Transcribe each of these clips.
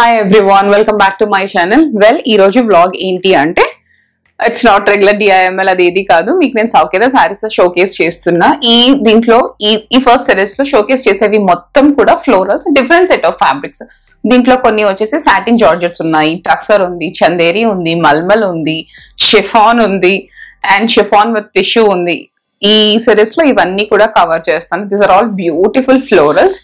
Hi everyone, welcome back to my channel. Well, ee roju vlog enti ante it's not regular DIML adi edi kaadu meeku nenu Saukeda sarees showcase chestunna ee dintlo ee first series lo showcase chesevi mottham kuda florals different set of fabrics dintlo konni vachesi satin georgettes unnayi, tussar undi, chanderi undi, malmal undi, chiffon undi and chiffon with tissue undi. Ee series lo ivanni kuda cover chestanu. These are all beautiful florals.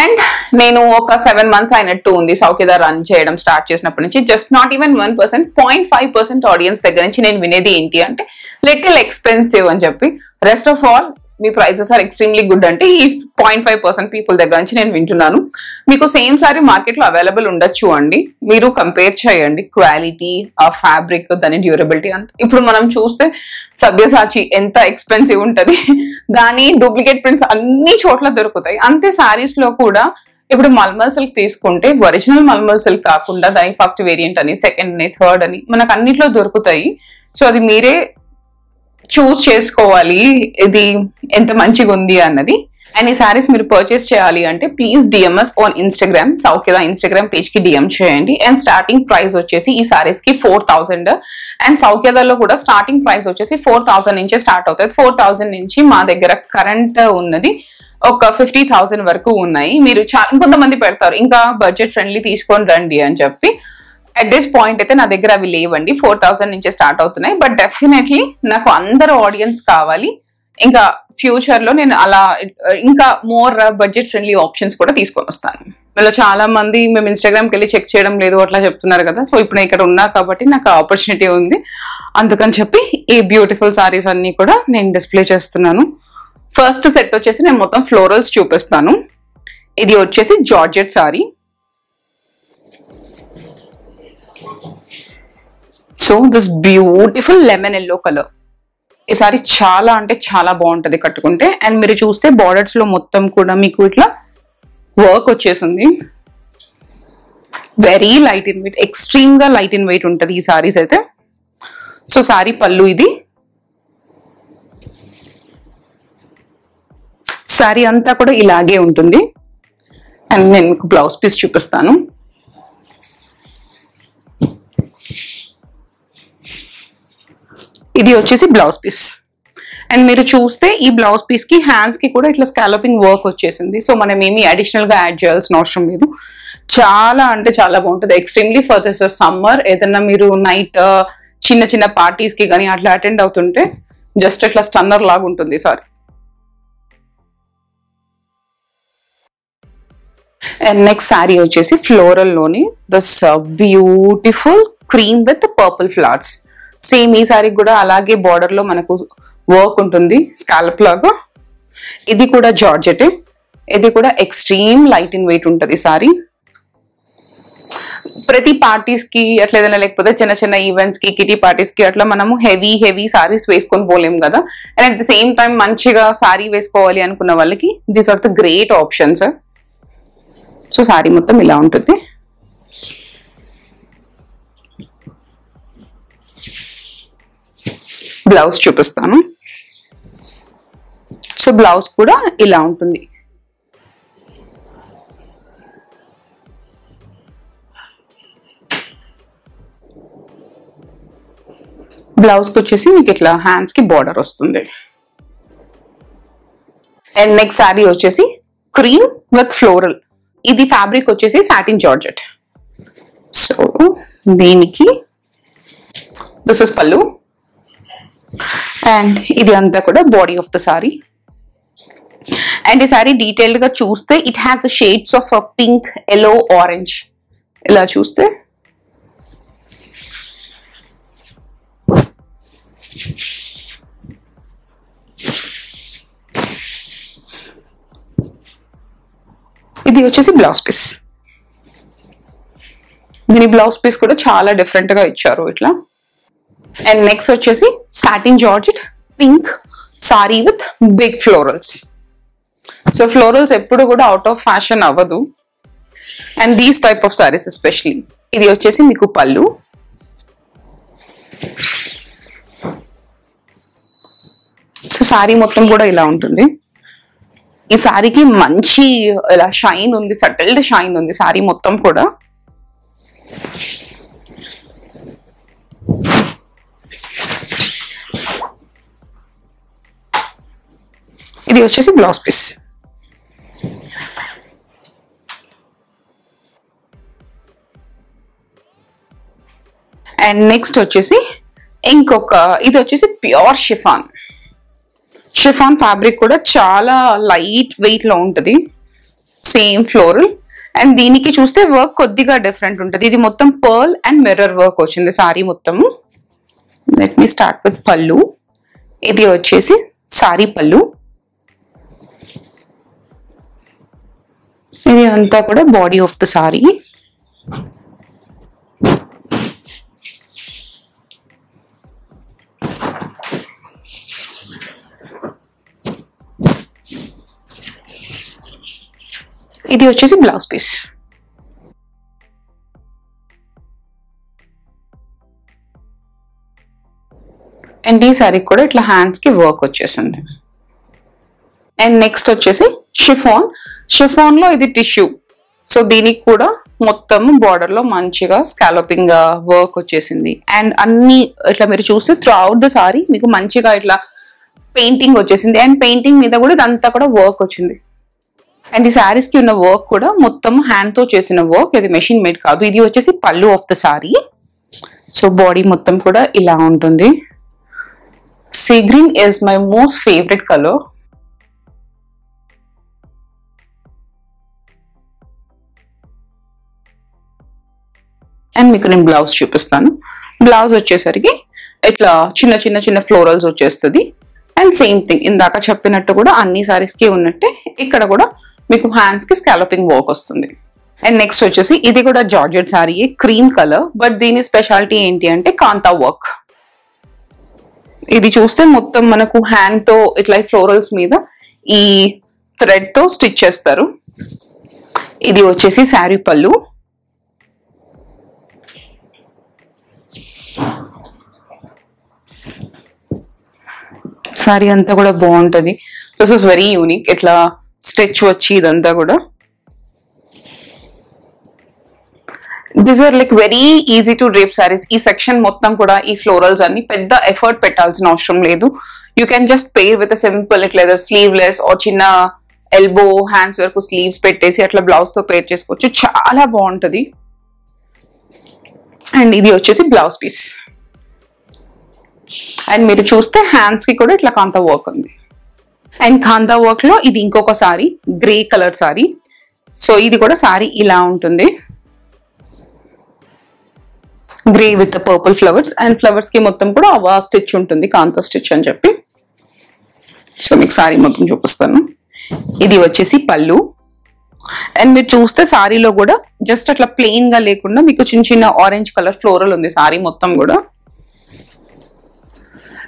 And నేను ఒక 7 months అయినట్టు ఉంది సౌఖ్యద run చేయడం start చేసినప్పటి నుంచి. Just not even 1%, 0.5% audience దగ్గర నుంచి నేను వినేది ఏంటి అంటే లిటిల్ ఎక్స్పెన్సివ్ అని చెప్పి. రెస్ట్ ఆఫ్ ఆల్ మీ ప్రైసెస్ ఆర్ ఎక్స్ట్రీమ్లీ గుడ్ అంటే ఈ 0.5% పీపుల్ దగ్గర నుంచి నేను వింటున్నాను. మీకు సేమ్ సారీ మార్కెట్ లో అవైలబుల్ ఉండొచ్చు అండి, మీరు కంపేర్ చేయండి క్వాలిటీ, ఆ ఫ్యాబ్రిక్, దాని డ్యూరబిలిటీ అంత. ఇప్పుడు మనం చూస్తే సభ్యసాచి ఎంత ఎక్స్పెన్సివ్ ఉంటది, దాని డూప్లికేట్ ప్రింట్స్ అన్ని చోట్ల దొరుకుతాయి. అంతే సారీస్ లో కూడా ఇప్పుడు మల్మల్ సిల్క్ తీసుకుంటే ఒరిజినల్ మల్మల్ సిల్క్ కాకుండా దాని ఫస్ట్ వేరియంట్ అని, సెకండ్ అని, థర్డ్ అని మనకు అన్నిట్లో దొరుకుతాయి. సో అది మీరే చూస్ చేసుకోవాలి ఇది ఎంత మంచిగా ఉంది అన్నది. అండ్ ఈ సారీస్ మీరు పర్చేస్ చేయాలి అంటే please DMs on Instagram, Saukhyada Instagram page కి డిఎం చేయండి. అండ్ స్టార్టింగ్ ప్రైస్ వచ్చేసి ఈ సారీస్ కి 4000 అండ్ సౌఖ్యదలో కూడా స్టార్టింగ్ ప్రైస్ వచ్చేసి 4000 నుంచే స్టార్ట్ అవుతుంది. 4000 నుంచి మా దగ్గర కరెంట్ ఉన్నది ఒక 50,000 వరకు ఉన్నాయి. మీరు ఇంకొంతమంది పెడతారు ఇంకా బడ్జెట్ ఫ్రెండ్లీ తీసుకొని రండి అని చెప్పి. అట్ దిస్ పాయింట్ అయితే నా దగ్గర అవి లేవండి, 4000 నుంచే స్టార్ట్ అవుతున్నాయి. బట్ డెఫినెట్లీ నాకు అందరూ ఆడియన్స్ కావాలి. ఇంకా ఫ్యూచర్ లో నేను అలా ఇంకా మోర్ బడ్జెట్ ఫ్రెండ్లీ ఆప్షన్స్ కూడా తీసుకొని వస్తాను. వీళ్ళు చాలా మంది మేము ఇన్స్టాగ్రామ్కి వెళ్ళి చెక్ చేయడం లేదు అట్లా చెప్తున్నారు కదా. సో ఇప్పుడు ఇక్కడ ఉన్నా కాబట్టి నాకు ఆపర్చునిటీ ఉంది, అందుకని చెప్పి ఈ బ్యూటిఫుల్ సారీస్ అన్ని కూడా నేను డిస్ప్లే చేస్తున్నాను. ఫస్ట్ సెట్ వచ్చేసి నేను మొత్తం ఫ్లోరల్స్ చూపిస్తాను. ఇది వచ్చేసి georgette sorry. So this beautiful lemon yellow colour. ఈ సారీ చాలా అంటే చాలా బాగుంటది కట్టుకుంటే. అండ్ మీరు చూస్తే బార్డర్స్ లో మొత్తం కూడా మీకు ఇట్లా వర్క్ వచ్చేసింది. Very light in weight, extreme గా లైట్ ఇన్ వెయిట్ ఉంటది ఈ సారీస్ అయితే. సో సారీ పళ్ళు ఇది. సారీ అంతా కూడా ఇలాగే ఉంటుంది. అండ్ నేను మీకు బ్లౌజ్ పీస్ చూపిస్తాను. ఇది వచ్చేసి బ్లౌజ్ పీస్. అండ్ మీరు చూస్తే ఈ బ్లౌజ్ పీస్ కి హ్యాండ్స్ కి కూడా ఇట్లా స్కాలపింగ్ వర్క్ వచ్చేసింది. సో మనం ఏమి అడిషనల్ గా యాడ్ చేయాల్సిన అవసరం లేదు. చాలా అంటే చాలా బాగుంటుంది, ఎక్స్ట్రీమ్లీ ఫర్ దిస్ సమ్మర్. ఏదన్నా మీరు నైట్ చిన్న చిన్న పార్టీస్ కి కానీ అట్లా అటెండ్ అవుతుంటే జస్ట్ ఇట్లా స్టన్నర్ లాగా ఉంటుంది సారీ. అండ్ నెక్స్ట్ శారీ వచ్చేసి ఫ్లోరల్ లోని this beautiful cream with purple flowers. Same ఈ సారీ కూడా అలాగే బార్డర్ లో మనకు వర్క్ ఉంటుంది స్కాలప్ లాగా. ఇది కూడా జార్జెటే. ఇది కూడా ఎక్స్ట్రీమ్ లైట్ ఇన్ వెయిట్ ఉంటుంది సారీ. ప్రతి పార్టీస్ కి అట్లా ఏదైనా లేకపోతే చిన్న చిన్న ఈవెంట్స్ కి, కిటీ పార్టీస్ కి అట్లా మనము హెవీ సారీస్ వేసుకొని పోలేము కదా. And at the same time మంచిగా సారీ వేసుకోవాలి అనుకున్న వాళ్ళకి these are the great options. So sari మొత్తం ఇలా ఉంటుంది. బ్లౌజ్ చూపిస్తాను. సో బ్లౌజ్ కూడా ఇలా ఉంటుంది. బ్లౌజ్ కి వచ్చేసి మీకు ఇట్లా హ్యాండ్స్ కి బార్డర్ వస్తుంది. అండ్ నెక్స్ట్ శారీ వచ్చేసి క్రీమ్ విత్ ఫ్లోరల్. ఇది ఫ్యాబ్రిక్ వచ్చేసి సాటిన్ జార్జెట్. సో దీనికి దిస్ ఇస్ పల్లు. అండ్ ఇది అంతా కూడా body of the sari. And ఈ సారీ డీటెయిల్డ్ గా చూస్తే it has the shades of pink, yellow, orange. ఇలా చూస్తే ఇది వచ్చేసి బ్లౌజ్ పీస్. దీని బ్లౌజ్ పీస్ కూడా చాలా డిఫరెంట్ గా ఇచ్చారు ఇట్లా. అండ్ నెక్స్ట్ వచ్చేసి satin georgette pink sari with big florals. So florals ఎప్పుడు కూడా అవుట్ ఆఫ్ ఫ్యాషన్ అవ్వదు. And these type of saris especially. ఇది వచ్చేసి మీకు పళ్ళు. సో సారీ మొత్తం కూడా ఇలా ఉంటుంది. ఈ సారీకి మంచి ఇలా షైన్ ఉంది, సటిల్డ్ షైన్ ఉంది సారీ మొత్తం కూడా. ఇది వచ్చేసి బ్లౌజ్ పీస్. అండ్ నెక్స్ట్ వచ్చేసి ఇంకొక, ఇది వచ్చేసి ప్యూర్ షిఫాన్. షిఫాన్ ఫ్యాబ్రిక్ కూడా చాలా లైట్ వెయిట్ లో ఉంటుంది, సేమ్ ఫ్లోరల్. అండ్ దీనికి చూస్తే వర్క్ కొద్దిగా డిఫరెంట్ ఉంటుంది. ఇది మొత్తం పర్ల్ అండ్ మిర్రర్ వర్క్ వచ్చింది సారీ మొత్తము. లెట్ మీ స్టార్ట్ విత్ పళ్ళు. ఇది వచ్చేసి సారీ పళ్ళు. ఇది అంతా కూడా బాడీ ఆఫ్ ద సారీ. ఇది వచ్చేసి బ్లౌజ్ పీస్. అండ్ ఈ సారీ కూడా ఇట్లా హ్యాండ్స్ కి వర్క్ వచ్చేసింది. అండ్ నెక్స్ట్ వచ్చేసి షిఫాన్. షిఫాన్ లో ఇది టిష్యూ. సో దీనికి కూడా మొత్తం బార్డర్ లో మంచిగా స్కాలపింగ్ వర్క్ వచ్చేసింది. అండ్ అన్ని ఇట్లా మీరు చూస్తే త్రూ అవుట్ ద సారీ మీకు మంచిగా ఇట్లా పెయింటింగ్ వచ్చేసింది. అండ్ పెయింటింగ్ మీద కూడా ఇదంతా కూడా వర్క్ వచ్చింది. అండ్ ఈ శారీస్ కి ఉన్న వర్క్ కూడా మొత్తం హ్యాండ్ తో చేసిన వర్క్, ఇది మెషిన్ మేడ్ కాదు. ఇది వచ్చేసి పళ్ళు of the sorry. So body మొత్తం కూడా ఇలా ఉంటుంది. Sea green is my most favourite colour. And మీకు నేను బ్లౌజ్ చూపిస్తాను. బ్లౌజ్ వచ్చేసరికి ఇట్లా చిన్న చిన్న చిన్న ఫ్లోరల్స్ వచ్చేస్తుంది. అండ్ సేమ్ థింగ్ ఇందాక చెప్పినట్టు కూడా అన్ని సారీస్ కి ఉన్నట్టే ఇక్కడ కూడా మీకు హ్యాండ్స్ కి స్కాలపింగ్ వర్క్ వస్తుంది. అండ్ నెక్స్ట్ వచ్చేసి ఇది కూడా georgette sorry, cream colour. But దీని స్పెషాలిటీ ఏంటి అంటే కాంతా వర్క్. ఇది చూస్తే మొత్తం మనకు హ్యాండ్ తో ఇట్లా ఫ్లోరల్స్ మీద ఈ థ్రెడ్ తో స్టిచ్ చేస్తారు. ఇది వచ్చేసి శారీ పళ్ళు. సారీ అంతా కూడా బాగుంటది. This is very unique. ఇట్లా స్టిచ్ వచ్చి ఇదంతా కూడా these are like very easy to drape saris. ఈ సెక్షన్ మొత్తం కూడా ఈ ఫ్లోరల్స్ అన్ని పెద్ద ఎఫర్ట్ పెట్టాల్సిన అవసరం లేదు. You can just pair with simple ఇట్లా స్లీవ్లెస్ ఆర్ చిన్న ఎల్బో హ్యాండ్స్ వరకు స్లీవ్స్ పెట్టేసి అట్లా బ్లౌజ్ తో పేర్ చేసుకోవచ్చు. చాలా బాగుంటది. అండ్ ఇది వచ్చేసి బ్లౌజ్ పీస్. అండ్ మీరు చూస్తే హ్యాండ్స్ కి కూడా ఇట్లా కాంతా వర్క్ ఉంది. అండ్ కాంతా వర్క్ లో ఇది ఇంకొక sorry, grey colour sorry. So ఇది కూడా సారీ ఇలా ఉంటుంది, grey with purple flowers. And flowers కి మొత్తం కూడా స్టిచ్ ఉంటుంది, కాంతా స్టిచ్ అని చెప్పి. సో మీకు సారీ మొత్తం చూపిస్తాను. ఇది వచ్చేసి పళ్ళు. అండ్ మీరు చూస్తే సారీలో కూడా జస్ట్ అట్లా ప్లెయిన్ గా లేకుండా మీకు చిన్న చిన్న ఆరెంజ్ కలర్ ఫ్లోరల్ ఉంది సారీ మొత్తం కూడా.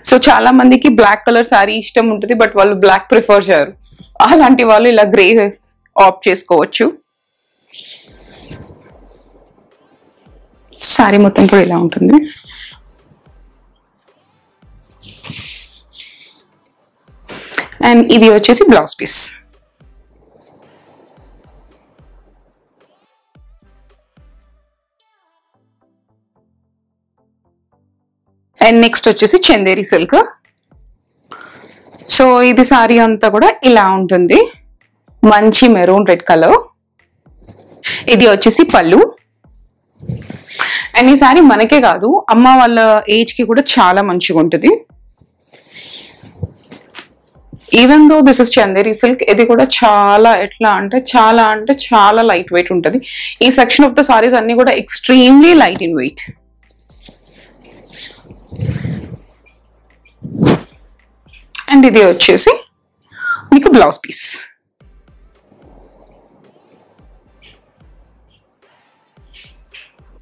సో చాలా మందికి బ్లాక్ కలర్ సారీ ఇష్టం ఉంటుంది, బట్ వాళ్ళు బ్లాక్ ప్రిఫర్ చేయరు. అలాంటి వాళ్ళు ఇలా గ్రే ఆప్ట్ చేసుకోవచ్చు. సారీ మొత్తం కూడా ఇలా ఉంటుంది. అండ్ ఇది వచ్చేసి బ్లౌజ్ పీస్. అండ్ నెక్స్ట్ వచ్చేసి చందేరి సిల్క్. సో ఇది సారీ అంతా కూడా ఇలా ఉంటుంది, మంచి మెరూన్ రెడ్ కలర్. ఇది వచ్చేసి పళ్ళు. అండ్ ఈ సారీ మనకే కాదు అమ్మ వాళ్ళ ఏజ్ కి కూడా చాలా మంచిగా ఉంటుంది. Even though this is Chanderi silk, ఇది కూడా చాలా ఎట్లా అంటే చాలా లైట్ వెయిట్ ఉంటుంది. ఈ సెక్షన్ ఆఫ్ ద సారీస్ అన్ని కూడా extremely light in weight. And ఇది వచ్చేసి మీకు బ్లౌజ్ పీస్.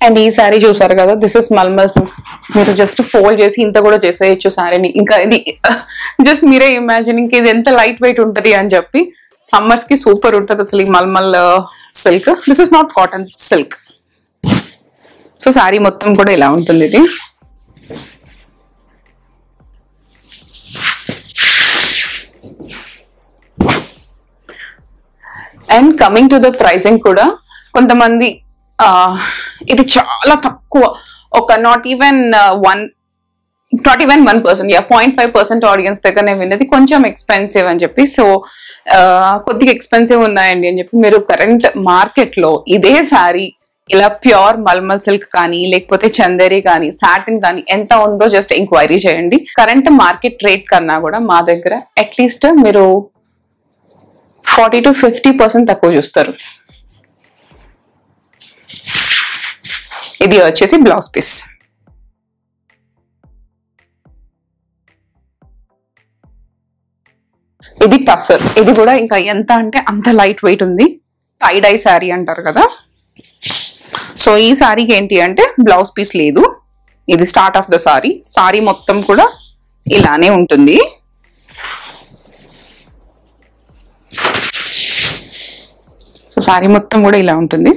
అండ్ ఈ సారీ చూసారు కదా, దిస్ ఇస్ మల్మల్ సిల్క్. మీరు జస్ట్ ఫోల్డ్ చేసి ఇంత కూడా చేసేయచ్చు సారీని. ఇంకా ఇది జస్ట్ మీరే ఇమాజినింగ్ ఇది ఎంత లైట్ వెయిట్ ఉంటుంది అని చెప్పి. సమ్మర్స్ కి సూపర్ ఉంటుంది అసలు ఈ malmal silk. This is not cotton, silk. So sari మొత్తం కూడా ఇలా ఉంటుంది ఇది. And coming to the pricing కూడా కొంతమంది ఇది చాలా తక్కువ, ఒక నాట్ ఈవెన్ 1%, 0.5% ఆడియన్స్ దగ్గర నేను విన్నది. కొంచెం ఎక్స్పెన్సివ్ అని చెప్పి, సో కొద్దిగా ఎక్స్పెన్సివ్ ఉన్నాయండి అని చెప్పి, మీరు కరెంట్ మార్కెట్ లో ఇదే సారీ ఇలా ప్యూర్ మల్మల్ సిల్క్ కానీ లేకపోతే చందేరి కానీ సాటిన్ కానీ ఎంత ఉందో జస్ట్ ఎంక్వైరీ చేయండి. కరెంట్ మార్కెట్ రేట్ కన్నా కూడా మా దగ్గర అట్లీస్ట్ మీరు 40 to 50% తక్కువ చూస్తారు. ఇది వచ్చేసి బ్లౌజ్ పీస్. ఇది టసర్. ఇది కూడా ఇంకా ఎంత అంటే అంత లైట్ వెయిట్ ఉంది. టై డై శారీ అంటారు కదా, సో ఈ శారీకి ఏంటి అంటే బ్లౌజ్ పీస్ లేదు. ఇది start of the sorry. Sorry మొత్తం కూడా ఇలానే ఉంటుంది. సో సారీ మొత్తం కూడా ఇలా ఉంటుంది.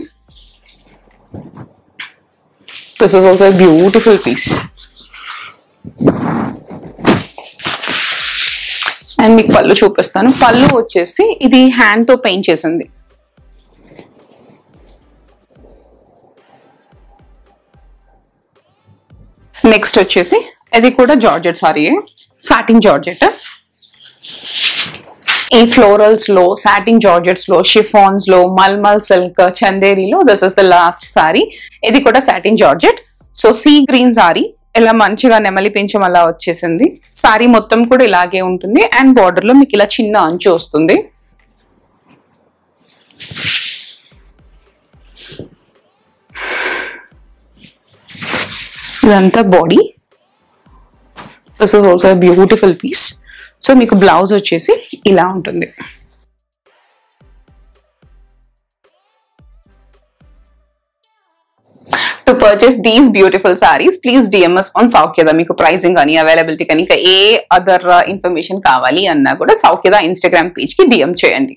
This is also beautiful piece. And మీకు పళ్ళు చూపిస్తాను. పళ్ళు వచ్చేసి ఇది హ్యాండ్ తో పెయింట్ చేసింది. నెక్స్ట్ వచ్చేసి ఇది కూడా జార్జెట్ సారీ, సాటిన్ జార్జెట్. ఈ ఫ్లోరల్స్ లో, సాటిన్ జార్జెట్స్ లో, షిఫాన్స్ లో, మల్మల్ సిల్క్, చందేరిలో this is the last sari. ఇది కూడా satin georgette. So sea green sari, ఇలా మంచిగా నెమలి పింఛం అలా వచ్చేసింది. సారీ మొత్తం కూడా ఇలాగే ఉంటుంది. అండ్ బార్డర్ లో మీకు ఇలా చిన్న అంచు వస్తుంది. ఇదంతా body. This is also beautiful piece. So మీకు బ్లౌజ్ వచ్చేసి ఇలా ఉంటుంది. To purchase these beautiful sarees, please DM us on Saukyada. మీకు ప్రైసింగ్ కానీ అవైలబిలిటీ కానీ ఇంకా ఏ అదర్ ఇన్ఫర్మేషన్ కావాలి అన్నా కూడా సౌఖ్యద ఇన్స్టాగ్రామ్ పేజ్ కి DM చేయండి.